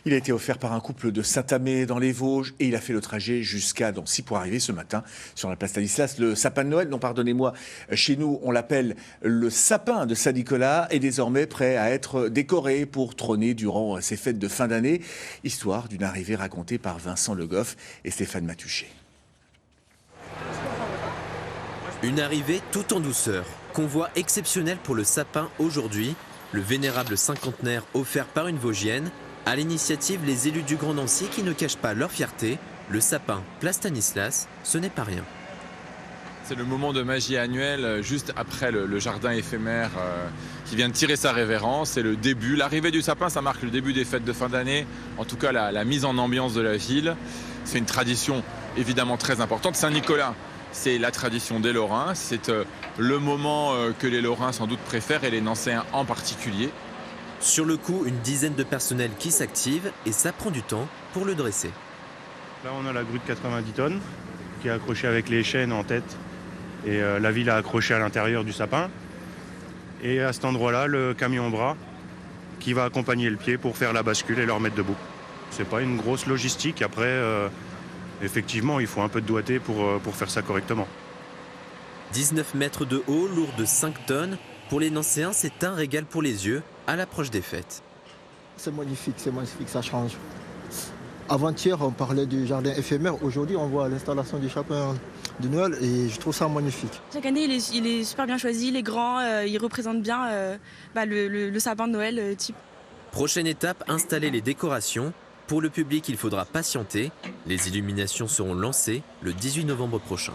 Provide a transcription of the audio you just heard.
Il a été offert par un couple de Saint-Amé dans les Vosges et il a fait le trajet jusqu'à Nancy pour arriver ce matin sur la place Stanislas. Le sapin de Noël, non pardonnez-moi, chez nous on l'appelle le sapin de Saint-Nicolas, est désormais prêt à être décoré pour trôner durant ces fêtes de fin d'année. Histoire d'une arrivée racontée par Vincent Le Goff et Stéphane Matuchet. Une arrivée tout en douceur. Convoi exceptionnel pour le sapin aujourd'hui. Le vénérable cinquantenaire offert par une Vosgienne. À l'initiative, les élus du Grand Nancy qui ne cachent pas leur fierté. Le sapin place Stanislas, ce n'est pas rien. C'est le moment de magie annuel, juste après le jardin éphémère qui vient de tirer sa révérence. C'est le début. L'arrivée du sapin, ça marque le début des fêtes de fin d'année. En tout cas, la mise en ambiance de la ville. C'est une tradition évidemment très importante. Saint-Nicolas, c'est la tradition des Lorrains. C'est le moment que les Lorrains sans doute préfèrent et les Nancéens en particulier. Sur le coup, une dizaine de personnels qui s'activent et ça prend du temps pour le dresser. Là, on a la grue de 90 tonnes qui est accrochée avec les chaînes en tête et la ville a accroché à l'intérieur du sapin. Et à cet endroit-là, le camion bras qui va accompagner le pied pour faire la bascule et le remettre debout. C'est pas une grosse logistique. Après, effectivement, il faut un peu de doigté pour faire ça correctement. 19 mètres de haut, lourd de 5 tonnes. Pour les Nancéens, c'est un régal pour les yeux à l'approche des fêtes. C'est magnifique, ça change. Avant-hier, on parlait du jardin éphémère. Aujourd'hui, on voit l'installation du sapin de Noël et je trouve ça magnifique. Chaque année, il est super bien choisi, il est grand, il représente bien le sapin de Noël type. Prochaine étape, installer les décorations. Pour le public, il faudra patienter. Les illuminations seront lancées le 18 novembre prochain.